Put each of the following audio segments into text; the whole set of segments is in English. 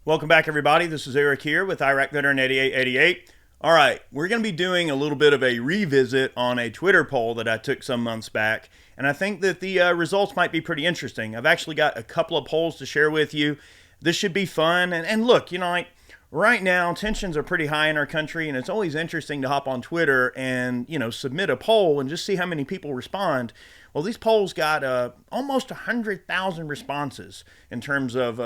Welcome back, everybody. This is Eric here with Iraq Veteran 8888. All right, we're going to be doing a little bit of a revisit on a Twitter poll that I took some months back, and I think that the results might be pretty interesting. I've actually got a couple of polls to share with you. This should be fun, and look, like right now tensions are pretty high in our country, and it's always interesting to hop on Twitter and submit a poll and just see how many people respond. Well, these polls got almost 100,000 responses in terms of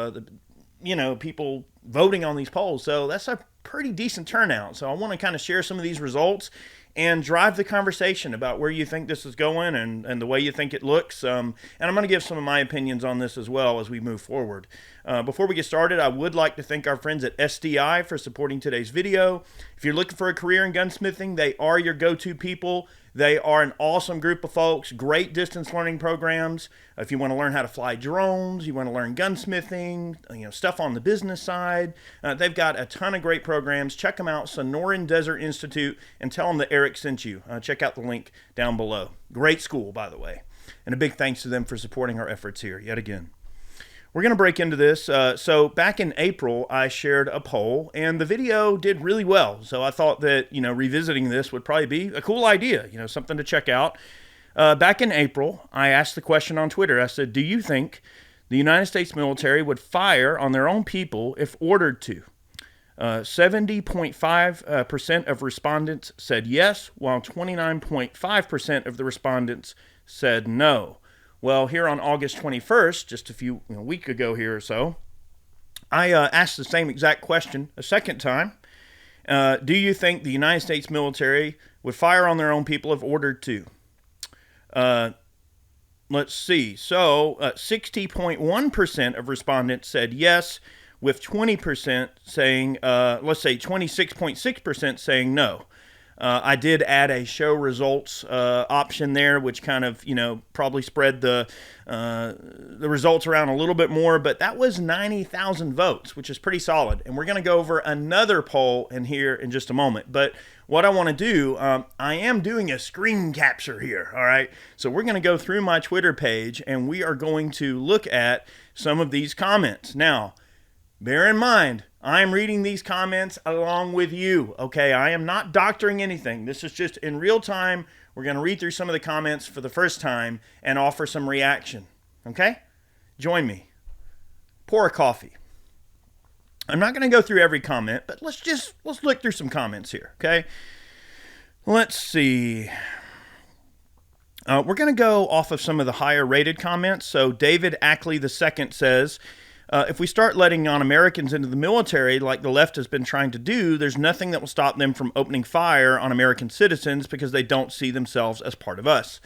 people voting on these polls. So that's a pretty decent turnout. So I want to kind of share some of these results and drive the conversation about where you think this is going and the way you think it looks. And I'm going to give some of my opinions on this as well as we move forward. Before we get started, I would like to thank our friends at SDI for supporting today's video. If you're looking for a career in gunsmithing, they are your go-to people. They are an awesome group of folks, great distance learning programs. If you want to learn how to fly drones, you want to learn gunsmithing, stuff on the business side, they've got a ton of great programs. Check them out, Sonoran Desert Institute, and tell them that Eric sent you. Check out the link down below. Great school, by the way. And a big thanks to them for supporting our efforts here yet again. We're going to break into this. So back in April, I shared a poll, and the video did really well. So I thought that, revisiting this would probably be a cool idea, something to check out. Back in April, I asked the question on Twitter. I said, do you think the United States military would fire on their own people if ordered to? 70.5% of respondents said yes, while 29.5% of the respondents said no. Well, here on August 21st, just a week ago here or so, I asked the same exact question a second time. Do you think the United States military would fire on their own people if ordered to? Let's see. So 60.1% of respondents said yes, with 20% saying, 26.6% saying no. I did add a show results option there, which kind of, probably spread the results around a little bit more, but that was 90,000 votes, which is pretty solid. And we're going to go over another poll in here in just a moment. But what I want to do, I am doing a screen capture here, all right? So we're going to go through my Twitter page, and we are going to look at some of these comments. Now, bear in mind, I'm reading these comments along with you, okay? I am not doctoring anything. This is just in real time. We're going to read through some of the comments for the first time and offer some reaction, okay? Join me. Pour a coffee. I'm not going to go through every comment, but let's look through some comments here, okay? Let's see. We're going to go off of some of the higher rated comments. So David Ackley II says, if we start letting non-Americans into the military like the left has been trying to do, there's nothing that will stop them from opening fire on American citizens because they don't see themselves as part of us.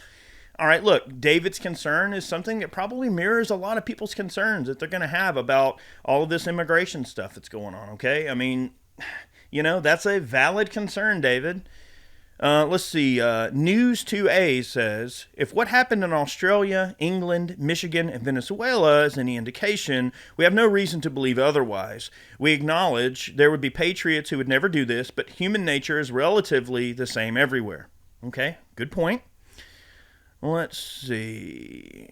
All right, look, David's concern is something that probably mirrors a lot of people's concerns that they're going to have about all of this immigration stuff that's going on, okay? I mean, that's a valid concern, David. Let's see. News 2A says, if what happened in Australia, England, Michigan, and Venezuela is any indication, we have no reason to believe otherwise. We acknowledge there would be patriots who would never do this, but human nature is relatively the same everywhere. Okay, good point. Let's see.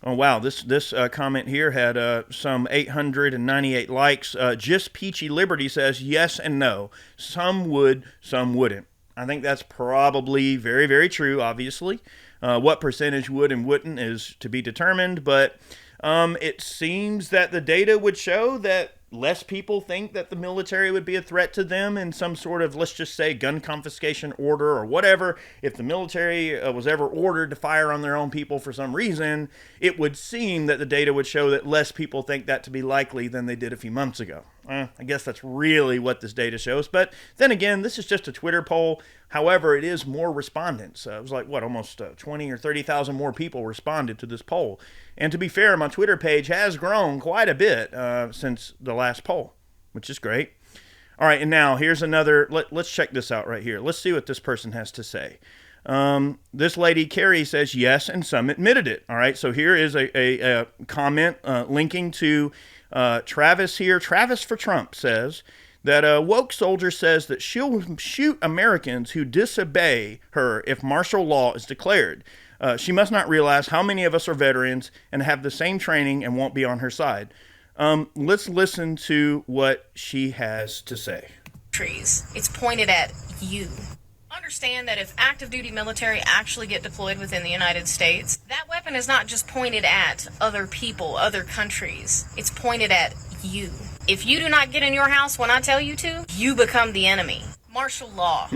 Oh, wow, this comment here had some 898 likes. Just Peachy Liberty says, yes and no. Some would, some wouldn't. I think that's probably very, very true, obviously. What percentage would and wouldn't is to be determined, but it seems that the data would show that less people think that the military would be a threat to them in some sort of, let's just say, gun confiscation order or whatever. If the military was ever ordered to fire on their own people for some reason, it would seem that the data would show that less people think that to be likely than they did a few months ago. I guess that's really what this data shows. But then again, this is just a Twitter poll. However, it is more respondents. It was like, almost 20 or 30,000 more people responded to this poll. And to be fair, my Twitter page has grown quite a bit since the last poll, which is great. All right, and now here's another. Let's check this out right here. Let's see what this person has to say. This lady, Carrie, says yes, and some admitted it. All right, so here is a comment linking to Travis here. Travis for Trump says that a woke soldier says that she'll shoot Americans who disobey her if martial law is declared. She must not realize how many of us are veterans and have the same training and won't be on her side. Let's listen to what she has to say. It's pointed at you. Understand that if active duty military actually get deployed within the United States, that weapon is not just pointed at other people, other countries. It's pointed at you. If you do not get in your house when I tell you to, you become the enemy. Martial law.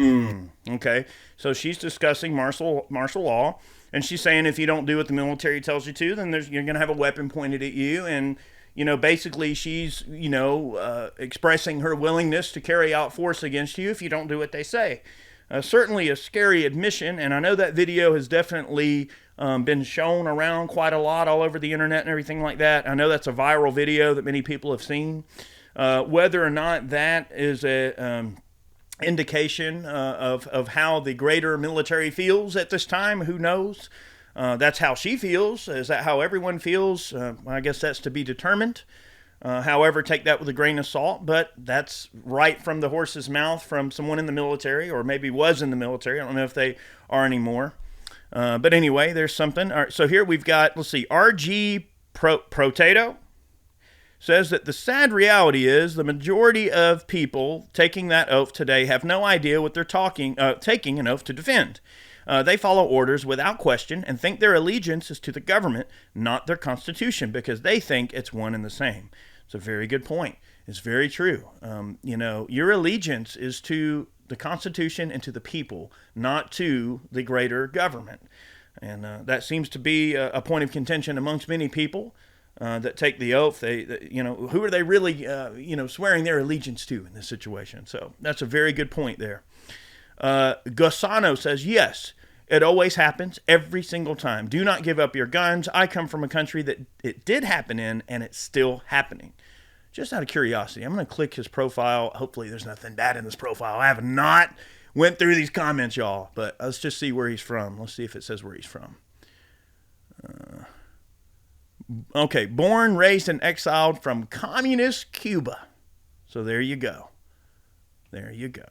Okay, so she's discussing martial law, and she's saying if you don't do what the military tells you to, then you're going to have a weapon pointed at you, and basically she's expressing her willingness to carry out force against you if you don't do what they say. Certainly a scary admission, and I know that video has definitely been shown around quite a lot all over the internet and everything like that. I know that's a viral video that many people have seen. Whether or not that is a indication of how the greater military feels at this time, who knows? That's how she feels. Is that how everyone feels? I guess that's to be determined. However, take that with a grain of salt, but that's right from the horse's mouth from someone in the military, or maybe was in the military. I don't know if they are anymore. But anyway, there's something. All right, so here we've got, let's see, RG Protato says that the sad reality is the majority of people taking that oath today have no idea what they're taking an oath to defend. They follow orders without question and think their allegiance is to the government, not their constitution, because they think it's one and the same. It's a very good point. It's very true. Your allegiance is to the Constitution and to the people, not to the greater government. And that seems to be a point of contention amongst many people that take the oath. Who are they really, swearing their allegiance to in this situation? So that's a very good point there. Gosano says, yes, it always happens every single time. Do not give up your guns. I come from a country that it did happen in, and it's still happening. Just out of curiosity, I'm going to click his profile. Hopefully there's nothing bad in this profile. I have not went through these comments, y'all, but let's just see where he's from. Let's see if it says where he's from. Okay, born, raised, and exiled from communist Cuba. So there you go. There you go.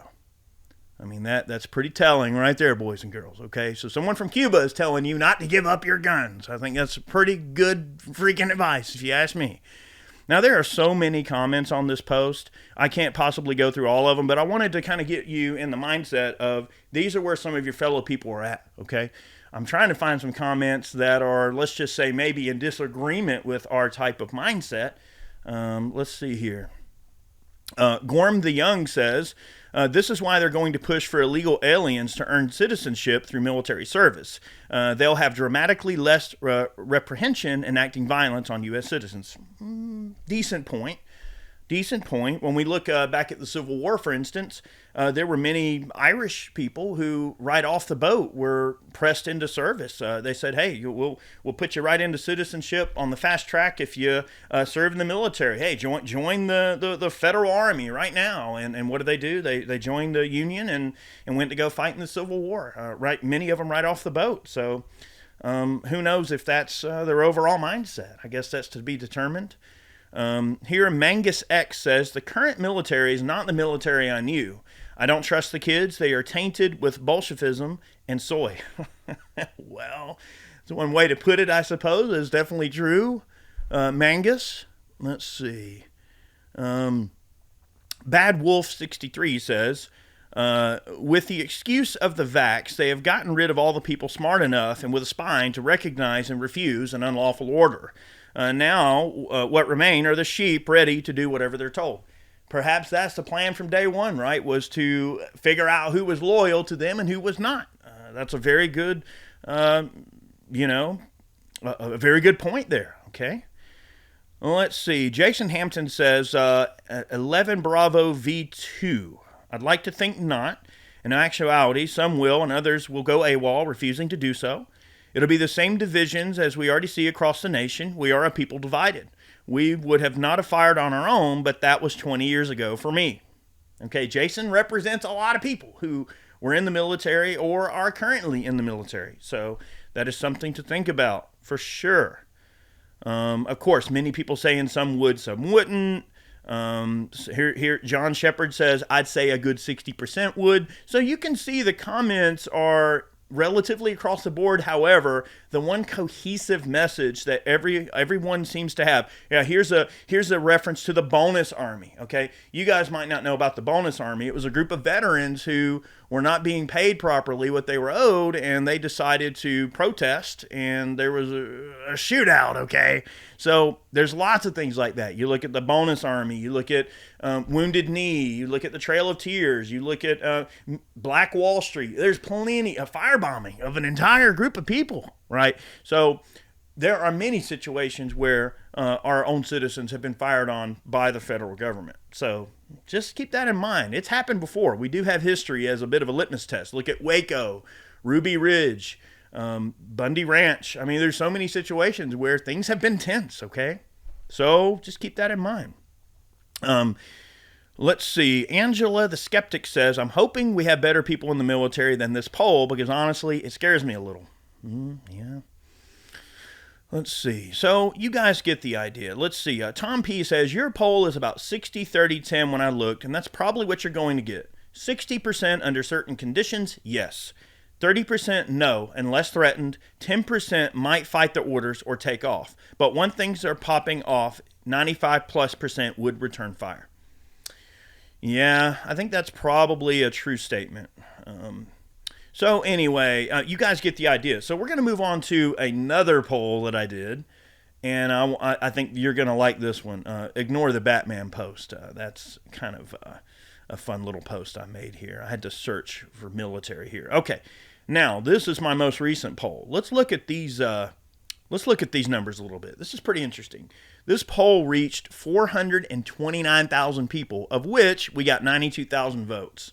I mean, that's pretty telling right there, boys and girls, okay? So someone from Cuba is telling you not to give up your guns. I think that's pretty good freaking advice, if you ask me. Now, there are so many comments on this post. I can't possibly go through all of them, but I wanted to kind of get you in the mindset of these are where some of your fellow people are at, okay? I'm trying to find some comments that are, let's just say, maybe in disagreement with our type of mindset. Let's see here. Gorm the Young says, this is why they're going to push for illegal aliens to earn citizenship through military service. They'll have dramatically less reprehension in acting violence on U.S. citizens. Decent point. Decent point. When we look back at the Civil War, for instance, there were many Irish people who, right off the boat, were pressed into service. They said, "Hey, we'll put you right into citizenship on the fast track if you serve in the military. Hey, join the federal army right now." And what did they do? They joined the Union and went to go fight in the Civil War. Right, many of them right off the boat. So, who knows if that's their overall mindset? I guess that's to be determined. Here, Mangus X says, the current military is not the military I knew. I don't trust the kids. They are tainted with Bolshevism and soy. Well, it's one way to put it, I suppose. It's definitely true. Mangus, let's see. Bad Wolf 63 says, with the excuse of the vax, they have gotten rid of all the people smart enough and with a spine to recognize and refuse an unlawful order. Now, what remain are the sheep ready to do whatever they're told. Perhaps that's the plan from day one, right? Was to figure out who was loyal to them and who was not. That's a very good, a very good point there, okay? Well, let's see. Jason Hampton says, 11 Bravo V2. I'd like to think not. In actuality, some will and others will go AWOL, refusing to do so. It'll be the same divisions as we already see across the nation. We are a people divided. We would have not have fired on our own, but that was 20 years ago for me. Okay, Jason represents a lot of people who were in the military or are currently in the military. So that is something to think about for sure. Of course, many people saying some would, some wouldn't. Here, John Shepard says, I'd say a good 60% would. So you can see the comments are relatively across the board. However, the one cohesive message that everyone seems to have. Yeah, here's a reference to the Bonus Army. Okay, you guys might not know about the Bonus Army. It was a group of veterans who were not being paid properly what they were owed, and they decided to protest, and there was a shootout. Okay, so there's lots of things like that. You look at the Bonus Army, you look at Wounded Knee, you look at the Trail of Tears, you look at Black Wall Street. There's plenty of firebombing of an entire group of people, right? So there are many situations where our own citizens have been fired on by the federal government. So just keep that in mind. It's happened before. We do have history as a bit of a litmus test. Look at Waco, Ruby Ridge, Bundy Ranch. I mean, there's so many situations where things have been tense, okay? So just keep that in mind. Let's see. Angela the Skeptic says, I'm hoping we have better people in the military than this poll because honestly, it scares me a little. Yeah. Let's see. So you guys get the idea. Let's see. Tom P says, your poll is about 60, 30, 10 when I looked, and that's probably what you're going to get. 60% under certain conditions, yes. 30% no, unless threatened. 10% might fight the orders or take off. But when things are popping off, 95+% would return fire. Yeah, I think that's probably a true statement. So anyway, you guys get the idea. So we're going to move on to another poll that I did, and I think you're going to like this one. Ignore the Batman post. That's kind of a fun little post I made here. I had to search for military here. Okay, now this is my most recent poll. Let's look at these. Let's look at these numbers a little bit. This is pretty interesting. This poll reached 429,000 people, of which we got 92,000 votes.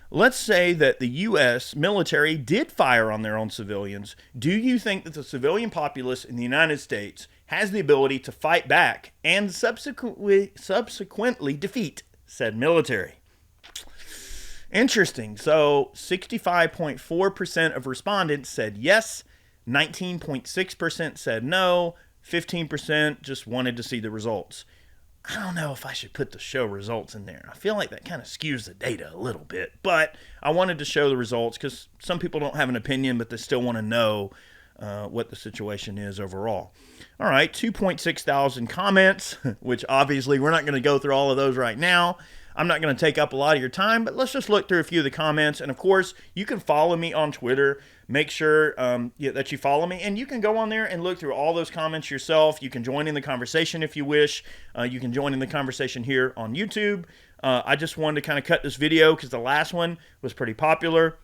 Let's say that the U.S. military did fire on their own civilians. Do you think that the civilian populace in the United States has the ability to fight back and subsequently defeat said military? Interesting. So 65.4% of respondents said yes, 19.6% said no, 15% just wanted to see the results. I don't know if I should put the show results in there. I feel like that kind of skews the data a little bit, but I wanted to show the results because some people don't have an opinion, but they still want to know what the situation is overall. All right, 2.6 thousand comments, which obviously we're not going to go through all of those right now. I'm not going to take up a lot of your time, but let's just look through a few of the comments. And of course, you can follow me on Twitter. Make sure that you follow me, and you can go on there and look through all those comments yourself. You can join in the conversation if you wish. You can join in the conversation here on YouTube. I just wanted to kind of cut this video because the last one was pretty popular.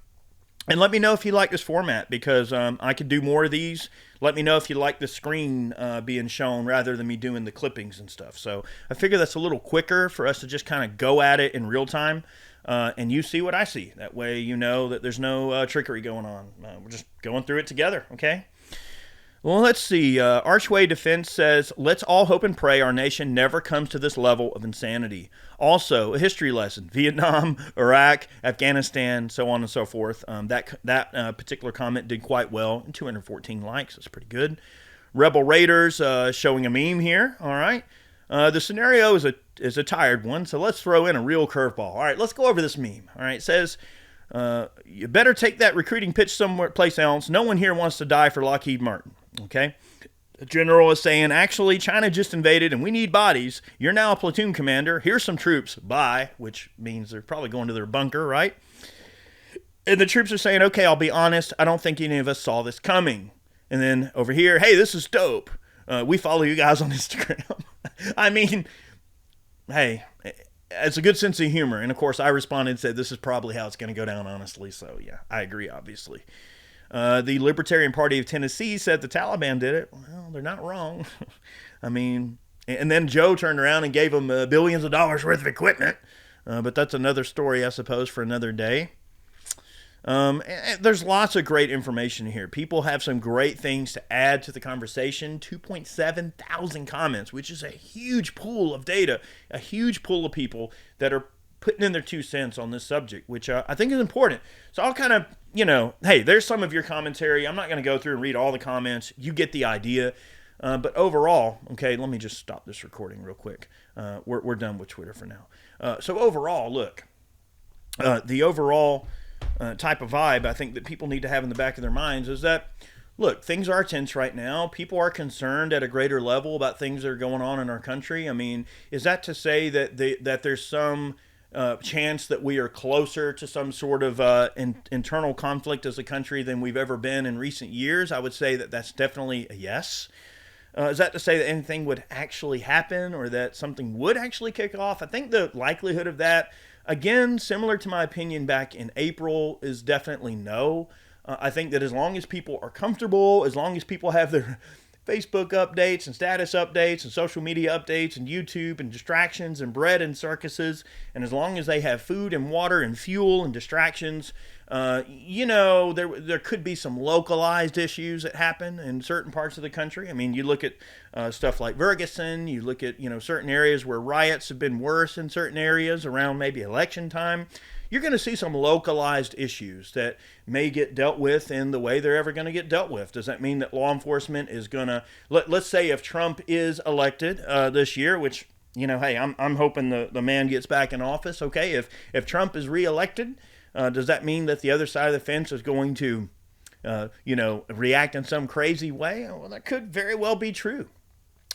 And let me know if you like this format because I could do more of these. Let me know if you like the screen being shown rather than me doing the clippings and stuff. So I figure that's a little quicker for us to just kind of go at it in real time. And you see what I see. That way you know that there's no trickery going on. We're just going through it together, okay? Well, let's see. Archway Defense says, let's all hope and pray our nation never comes to this level of insanity. Also, a history lesson. Vietnam, Iraq, Afghanistan, so on and so forth. That particular comment did quite well. 214 likes. That's pretty good. Rebel Raiders showing a meme here. All right. The scenario is a tired one, so let's throw in a real curveball. All right, let's go over this meme. All right, it says, you better take that recruiting pitch somewhere place else. No one here wants to die for Lockheed Martin. Okay? The general is saying, actually, China just invaded and we need bodies. You're now a platoon commander. Here's some troops. Bye, which means they're probably going to their bunker, right? And the troops are saying, okay, I'll be honest. I don't think any of us saw this coming. And then over here, hey, this is dope. We follow you guys on Instagram. I mean, hey, it's a good sense of humor. And, of course, I responded and said, this is probably how it's going to go down, honestly. So, yeah, I agree, obviously. The Libertarian Party of Tennessee said the Taliban did it. Well, they're not wrong. I mean, and then Joe turned around and gave them billions of dollars worth of equipment. But that's another story, I suppose, for another day. And there's lots of great information here. People have some great things to add to the conversation. 2.7 thousand comments, which is a huge pool of data, a huge pool of people that are putting in their 2 cents on this subject, which I think is important. So I'll kind of, hey, there's some of your commentary. I'm not going to go through and read all the comments. You get the idea. But overall, okay, let me just stop this recording real quick. We're done with Twitter for now. So overall, look, the overall type of vibe I think that people need to have in the back of their minds is that look, things are tense right now. People are concerned at a greater level about things that are going on in our country. I mean, is that to say that that there's some chance that we are closer to some sort of internal conflict as a country than we've ever been in recent years? I would say that that's definitely a yes. Is that to say that anything would actually happen or that something would actually kick off? I think the likelihood of that, again, similar to my opinion back in April, is definitely no. I think that as long as people are comfortable, as long as people have their Facebook updates and status updates and social media updates and YouTube and distractions and bread and circuses, and as long as they have food and water and fuel and distractions, there could be some localized issues that happen in certain parts of the country. I mean, you look at stuff like Ferguson, you look at certain areas where riots have been worse in certain areas around maybe election time. You're going to see some localized issues that may get dealt with in the way they're ever going to get dealt with. Does that mean that law enforcement is going to, let's say if Trump is elected this year, which, hey, I'm hoping the man gets back in office. Okay, if Trump is reelected, does that mean that the other side of the fence is going to, react in some crazy way? Well, that could very well be true.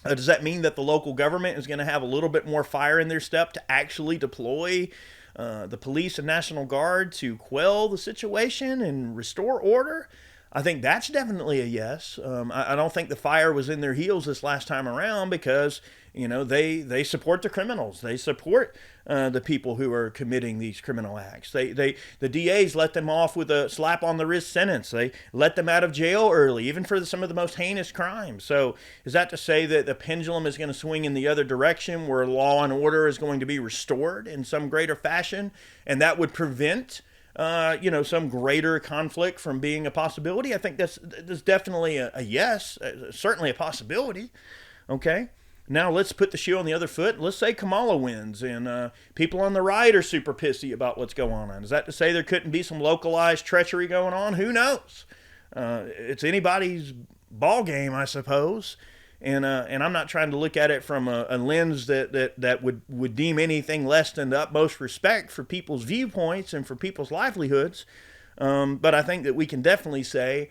Does that mean that the local government is going to have a little bit more fire in their step to actually deploy the police and National Guard to quell the situation and restore order? I think that's definitely a yes. I don't think the fire was in their heels this last time around because, they support the criminals. They support the people who are committing these criminal acts. The DAs let them off with a slap on the wrist sentence. They let them out of jail early, even for some of the most heinous crimes. So is that to say that the pendulum is going to swing in the other direction where law and order is going to be restored in some greater fashion? And that would prevent some greater conflict from being a possibility? I think that's definitely a yes, certainly a possibility. Okay. Now let's put the shoe on the other foot. Let's say Kamala wins and people on the right are super pissy about what's going on. Is that to say there couldn't be some localized treachery going on? Who knows? It's anybody's ball game, I suppose. And I'm not trying to look at it from a lens that would deem anything less than the utmost respect for people's viewpoints and for people's livelihoods. But I think that we can definitely say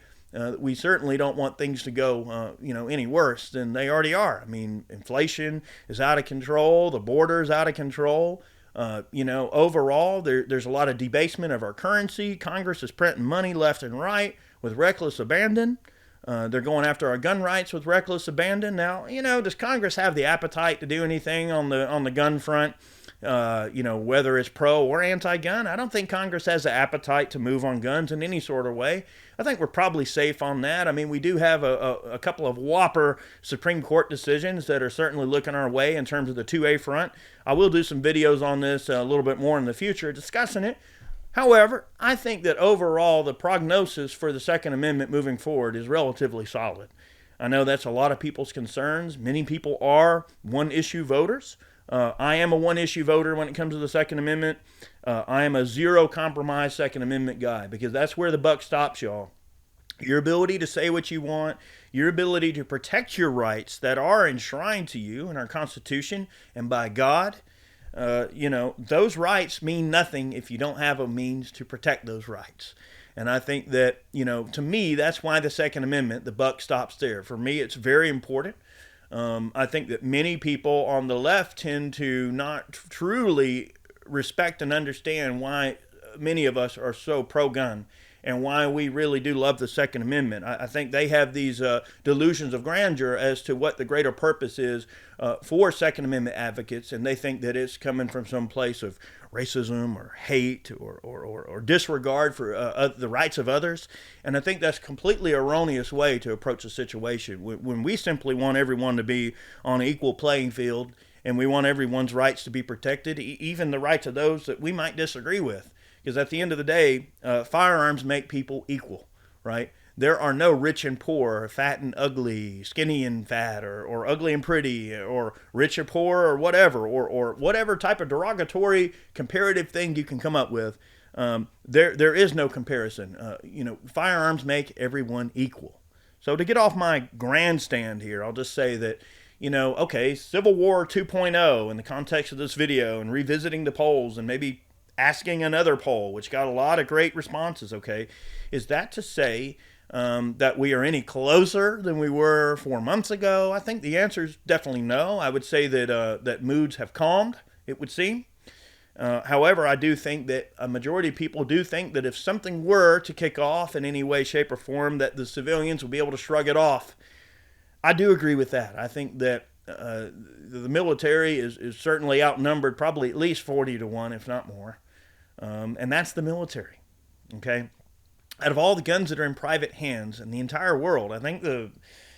we certainly don't want things to go, any worse than they already are. I mean, inflation is out of control. The border is out of control. Overall, there's a lot of debasement of our currency. Congress is printing money left and right with reckless abandon. They're going after our gun rights with reckless abandon. Now, does Congress have the appetite to do anything on the gun front? Whether it's pro or anti-gun, I don't think Congress has the appetite to move on guns in any sort of way. I think we're probably safe on that. I mean, we do have a couple of whopper Supreme Court decisions that are certainly looking our way in terms of the 2A front. I will do some videos on this a little bit more in the future discussing it. However, I think that overall the prognosis for the Second Amendment moving forward is relatively solid. I know that's a lot of people's concerns. Many people are one-issue voters. I am a one-issue voter when it comes to the Second Amendment. I am a zero-compromise Second Amendment guy because that's where the buck stops, y'all. Your ability to say what you want, your ability to protect your rights that are enshrined to you in our Constitution and by God, those rights mean nothing if you don't have a means to protect those rights. And I think that, to me, that's why the Second Amendment, the buck stops there. For me, it's very important. I think that many people on the left tend to not truly respect and understand why many of us are so pro-gun and why we really do love the Second Amendment. I think they have these delusions of grandeur as to what the greater purpose is for Second Amendment advocates, and they think that it's coming from some place of racism or hate or disregard for the rights of others. And I think that's a completely erroneous way to approach the situation. When we simply want everyone to be on an equal playing field and we want everyone's rights to be protected, even the rights of those that we might disagree with. Because at the end of the day, firearms make people equal, right? There are no rich and poor, fat and ugly, skinny and fat, or ugly and pretty, or rich or poor, or whatever, or whatever type of derogatory comparative thing you can come up with. There is no comparison. Firearms make everyone equal. So to get off my grandstand here, I'll just say that, Civil War 2.0 in the context of this video and revisiting the polls and maybe asking another poll, which got a lot of great responses, okay, is that to say that we are any closer than we were 4 months ago? I think the answer is definitely no. I would say that moods have calmed, it would seem. However, I do think that a majority of people do think that if something were to kick off in any way, shape, or form, that the civilians will be able to shrug it off. I do agree with that. I think that the military is certainly outnumbered, probably at least 40-1, if not more. And that's the military. Okay? Out of all the guns that are in private hands in the entire world, I think the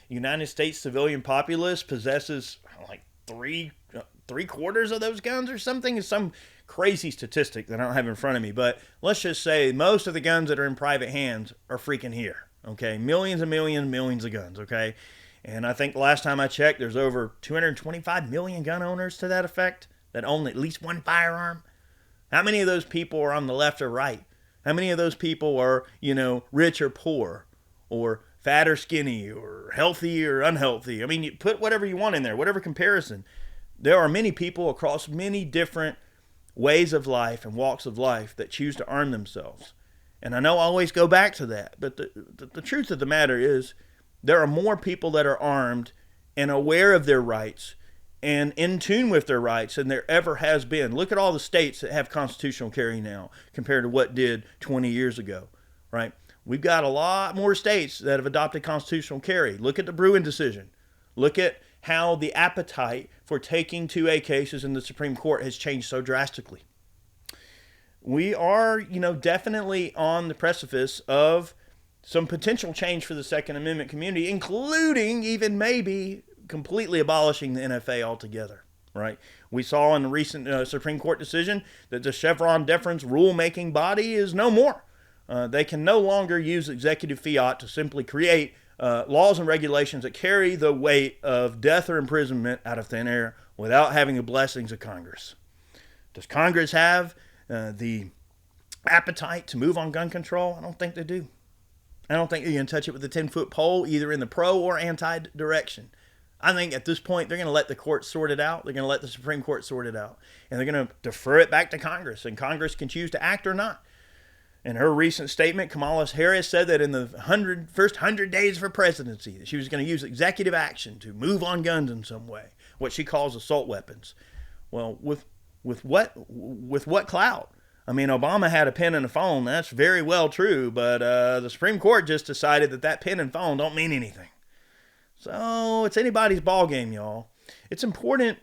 United States civilian populace possesses like three-quarters of those guns or something. Is some crazy statistic that I don't have in front of me. But let's just say most of the guns that are in private hands are freaking here. Okay? Millions and millions and millions of guns. Okay? And I think the last time I checked, there's over 225 million gun owners to that effect that own at least one firearm. How many of those people are on the left or right? How many of those people are, rich or poor, or fat or skinny, or healthy or unhealthy? I mean, you put whatever you want in there, whatever comparison. There are many people across many different ways of life and walks of life that choose to arm themselves. And I know I always go back to that, but the truth of the matter is there are more people that are armed and aware of their rights and in tune with their rights than there ever has been. Look at all the states that have constitutional carry now compared to what did 20 years ago, right? We've got a lot more states that have adopted constitutional carry. Look at the Bruen decision. Look at how the appetite for taking 2A cases in the Supreme Court has changed so drastically. We are, definitely on the precipice of some potential change for the Second Amendment community, including even maybe completely abolishing the NFA altogether, right? We saw in the recent Supreme Court decision that the Chevron deference rulemaking body is no more. They can no longer use executive fiat to simply create laws and regulations that carry the weight of death or imprisonment out of thin air without having the blessings of Congress. Does Congress have the appetite to move on gun control? I don't think they do. I don't think you can touch it with a 10-foot pole, either in the pro or anti direction. I think at this point, they're going to let the courts sort it out. They're going to let the Supreme Court sort it out. And they're going to defer it back to Congress. And Congress can choose to act or not. In her recent statement, Kamala Harris said that in the first 100 days of her presidency, that she was going to use executive action to move on guns in some way, what she calls assault weapons. Well, with what clout? I mean, Obama had a pen and a phone. That's very well true. But the Supreme Court just decided that pen and phone don't mean anything. So it's anybody's ball game, y'all. It's important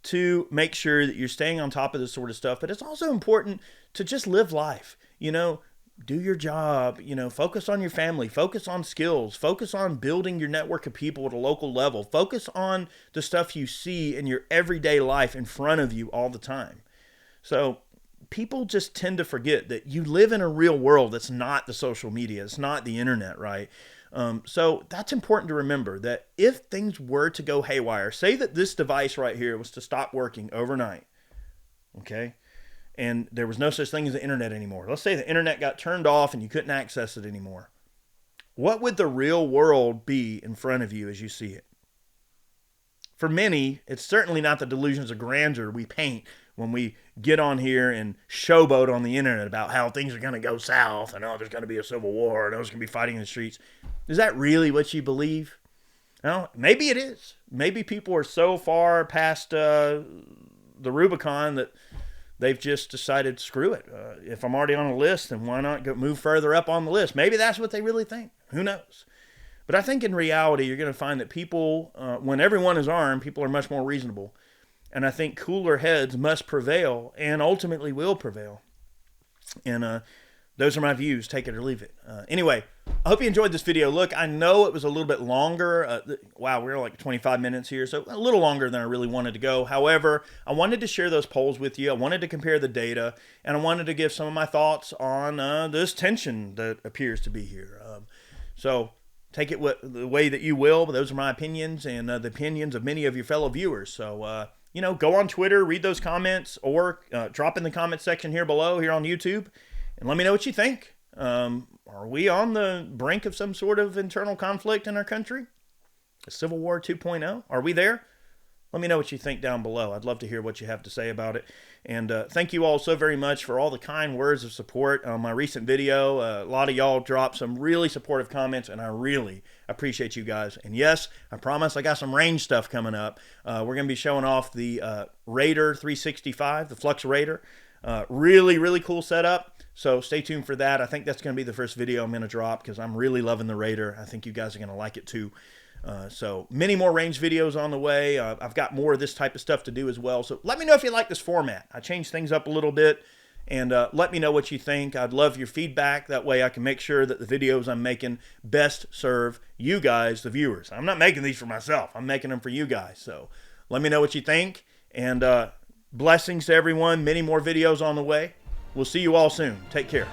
to make sure that you're staying on top of this sort of stuff, but it's also important to just live life. Do your job, focus on your family, focus on skills, focus on building your network of people at a local level, focus on the stuff you see in your everyday life in front of you all the time. So people just tend to forget that you live in a real world that's not the social media, it's not the internet, right? So that's important to remember, that if things were to go haywire, say that this device right here was to stop working overnight, okay? And there was no such thing as the internet anymore. Let's say the internet got turned off and you couldn't access it anymore. What would the real world be in front of you as you see it? For many, it's certainly not the delusions of grandeur we paint when we get on here and showboat on the internet about how things are going to go south and there's going to be a civil war and there's going to be fighting in the streets. Is that really what you believe? No, maybe it is. Maybe people are so far past the Rubicon that they've just decided, screw it. If I'm already on a list, then why not move further up on the list? Maybe that's what they really think. Who knows? But I think in reality, you're going to find that people, when everyone is armed, people are much more reasonable. And I think cooler heads must prevail and ultimately will prevail. And those are my views. Take it or leave it. Anyway, I hope you enjoyed this video. Look, I know it was a little bit longer. Wow, we're like 25 minutes here, so a little longer than I really wanted to go. However, I wanted to share those polls with you. I wanted to compare the data, and I wanted to give some of my thoughts on this tension that appears to be here. So take it the way that you will, but those are my opinions and the opinions of many of your fellow viewers. So, go on Twitter, read those comments, or drop in the comment section here below here on YouTube, and let me know what you think. Are we on the brink of some sort of internal conflict in our country? A Civil War 2.0? Are we there? Let me know what you think down below. I'd love to hear what you have to say about it. And thank you all so very much for all the kind words of support on my recent video. A lot of y'all dropped some really supportive comments, and I really appreciate you guys. And yes, I promise I got some range stuff coming up. We're going to be showing off the Raider 365, the Flux Raider. Really, really cool setup. So stay tuned for that. I think that's going to be the first video I'm going to drop because I'm really loving the Raider. I think you guys are going to like it too. So many more range videos on the way. I've got more of this type of stuff to do as well. So let me know if you like this format. I changed things up a little bit, and let me know what you think. I'd love your feedback. That way I can make sure that the videos I'm making best serve you guys, the viewers. I'm not making these for myself. I'm making them for you guys. So let me know what you think, and blessings to everyone. Many more videos on the way. We'll see you all soon. Take care.